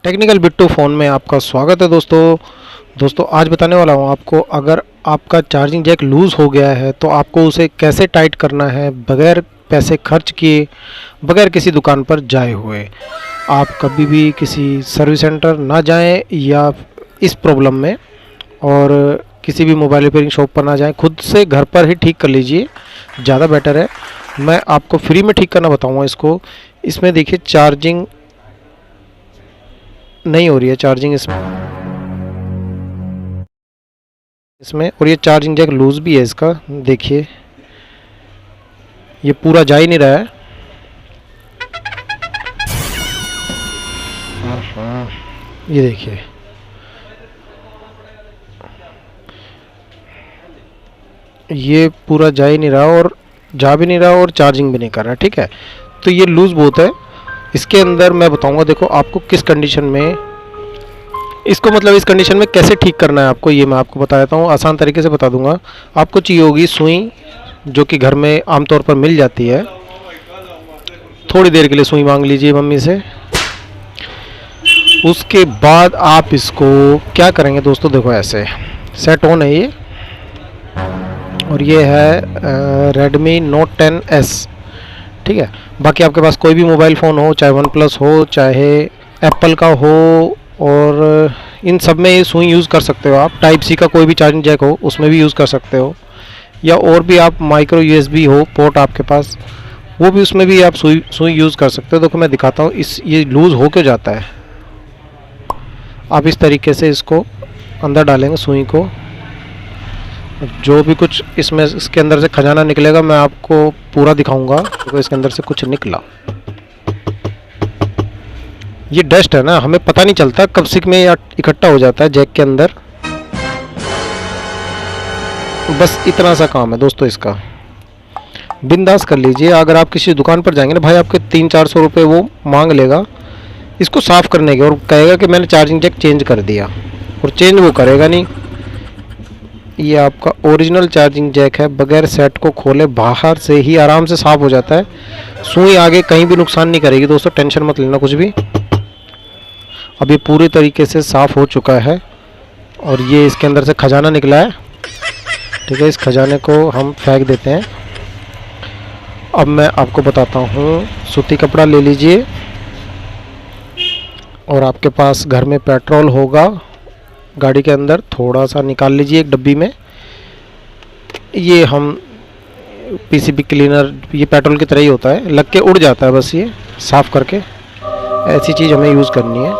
Technical Bittu phone में आपका स्वागत है दोस्तों आज बताने वाला हूँ आपको। अगर आपका चार्जिंग जैक लूज़ हो गया है तो आपको उसे कैसे टाइट करना है बगैर पैसे खर्च किए, बगैर किसी दुकान पर जाए हुए। आप कभी भी किसी सर्विस सेंटर ना जाएं या इस प्रॉब्लम में, और किसी भी मोबाइल रिपेयरिंग शॉप पर ना जाएं, खुद से घर पर ही ठीक कर लीजिए, ज़्यादा बेटर है। मैं आपको फ्री में ठीक करना बताऊँगा इसको। इसमें देखिए चार्जिंग नहीं हो रही है, चार्जिंग इसमें और ये चार्जिंग जैक लूज़ भी है इसका। देखिए ये पूरा जा ही नहीं रहा है। ये देखिए ये पूरा जा ही नहीं रहा, और जा भी नहीं रहा और चार्जिंग भी नहीं कर रहा। ठीक है, तो ये लूज़ बहुत है। इसके अंदर मैं बताऊंगा, देखो आपको किस कंडीशन में इसको, मतलब इस कंडीशन में कैसे ठीक करना है आपको, ये मैं आपको बता देता हूँ, आसान तरीके से बता दूंगा। आपको चाहिए होगी सुई, जो कि घर में आमतौर पर मिल जाती है। थोड़ी देर के लिए सुई मांग लीजिए मम्मी से। उसके बाद आप इसको क्या करेंगे दोस्तों, देखो ऐसे सेट ऑन है ये, और ये है रेडमी नोट 10S। ठीक है, बाकी आपके पास कोई भी मोबाइल फ़ोन हो, चाहे वन प्लस हो, चाहे एप्पल का हो, और इन सब में ये सुई यूज़ कर सकते हो आप। टाइप सी का कोई भी चार्जिंग जैक हो उसमें भी यूज़ कर सकते हो, या और भी आप माइक्रो USB हो पोर्ट आपके पास, वो भी उसमें भी आप सुई यूज़ कर सकते हो। देखो मैं दिखाता हूँ, ये लूज़ हो के जाता है। आप इस तरीके से इसको अंदर डालेंगे सुई को, जो भी कुछ इसमें इसके अंदर से खजाना निकलेगा मैं आपको पूरा दिखाऊंगा। देखो इसके अंदर से कुछ निकला, ये डस्ट है ना, हमें पता नहीं चलता कब से में या इकट्ठा हो जाता है जैक के अंदर। बस इतना सा काम है दोस्तों इसका, बिंदास कर लीजिए। अगर आप किसी दुकान पर जाएंगे ना भाई, आपके 300-400 रुपये वो मांग लेगा इसको साफ़ करने के, और कहेगा कि मैंने चार्जिंग जैक चेंज कर दिया, और चेंज वो करेगा नहीं। ये आपका ओरिजिनल चार्जिंग जैक है, बगैर सेट को खोले बाहर से ही आराम से साफ़ हो जाता है। सुई आगे कहीं भी नुकसान नहीं करेगी दोस्तों, टेंशन मत लेना कुछ भी। अब ये पूरी तरीके से साफ़ हो चुका है, और ये इसके अंदर से खजाना निकला है। ठीक है, इस खजाने को हम फेंक देते हैं। अब मैं आपको बताता हूँ, सूती कपड़ा ले लीजिए, और आपके पास घर में पेट्रोल होगा गाड़ी के अंदर, थोड़ा सा निकाल लीजिए एक डब्बी में। ये हम PCB क्लीनर, ये पेट्रोल की तरह ही होता है, लग के उड़ जाता है बस, ये साफ़ करके ऐसी चीज़ हमें यूज़ करनी है।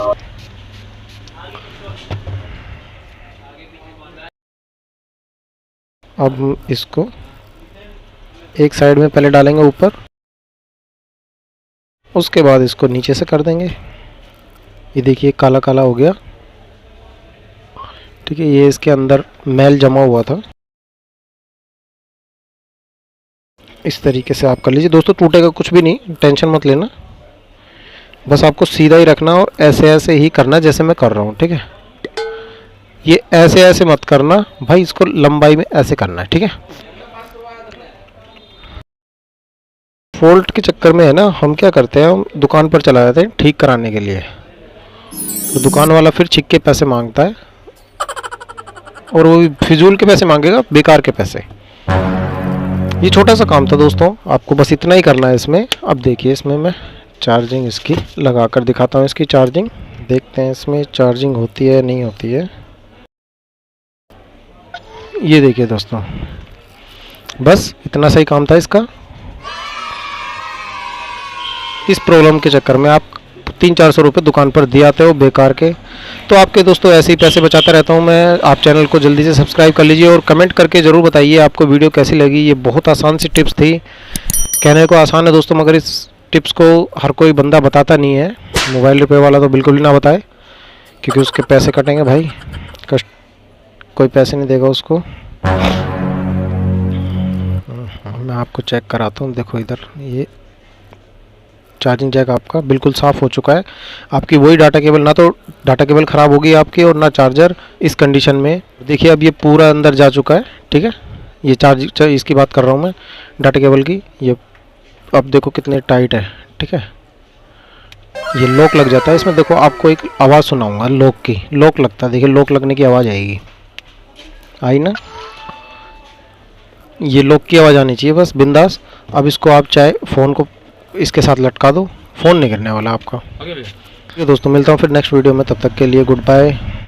अब हम इसको एक साइड में पहले डालेंगे ऊपर, उसके बाद इसको नीचे से कर देंगे। ये देखिए काला काला हो गया। ठीक है, ये इसके अंदर मैल जमा हुआ था। इस तरीके से आप कर लीजिए दोस्तों, टूटेगा कुछ भी नहीं, टेंशन मत लेना। बस आपको सीधा ही रखना और ऐसे ऐसे ही करना जैसे मैं कर रहा हूँ। ठीक है, ये ऐसे ऐसे मत करना भाई, इसको लंबाई में ऐसे करना है। ठीक है, फॉल्ट के चक्कर में है ना, हम क्या करते हैं, हम दुकान पर चला जाते हैं ठीक कराने के लिए, तो दुकान वाला फिर छिक के पैसे मांगता है, और वो भी फिजूल के पैसे मांगेगा, बेकार के पैसे। ये छोटा सा काम था दोस्तों, आपको बस इतना ही करना है इसमें। अब देखिए इसमें मैं चार्जिंग इसकी लगा कर दिखाता हूँ, इसकी चार्जिंग देखते हैं इसमें चार्जिंग होती है नहीं होती है। ये देखिए दोस्तों, बस इतना सही काम था इसका। इस प्रॉब्लम के चक्कर में आप 300-400 रुपये दुकान पर दिए आते हो बेकार के। तो आपके दोस्तों ऐसे ही पैसे बचाता रहता हूँ मैं। आप चैनल को जल्दी से सब्सक्राइब कर लीजिए, और कमेंट करके ज़रूर बताइए आपको वीडियो कैसी लगी। ये बहुत आसान सी टिप्स थी, कहने को आसान है दोस्तों, मगर इस टिप्स को हर कोई बंदा बताता नहीं है। मोबाइल रिपेयर वाला तो बिल्कुल ही ना बताए, क्योंकि उसके पैसे कटेंगे भाई, कष्ट कोई पैसे नहीं देगा उसको। मैं आपको चेक कराता हूँ, देखो इधर ये चार्जिंग जैक आपका बिल्कुल साफ़ हो चुका है। आपकी वही डाटा केबल, ना तो डाटा केबल ख़राब होगी आपकी, और ना चार्जर। इस कंडीशन में देखिए अब ये पूरा अंदर जा चुका है। ठीक है, ये चार्ज इसकी बात कर रहा हूँ मैं, डाटा केबल की। ये अब देखो कितने टाइट है। ठीक है, ये लॉक लग जाता है इसमें। देखो आपको एक आवाज़ सुनाऊंगा लॉक की, लॉक लगता है, देखिए लॉक लगने की आवाज़ आएगी, आई ना, ये लॉक की आवाज़ आनी चाहिए बस बिंदास। अब इसको आप चाहे फ़ोन को इसके साथ लटका दो, फ़ोन नहीं गिरने वाला आपका। ओके भैया। तो दोस्तों मिलता हूँ फिर नेक्स्ट वीडियो में, तब तक के लिए गुड बाय।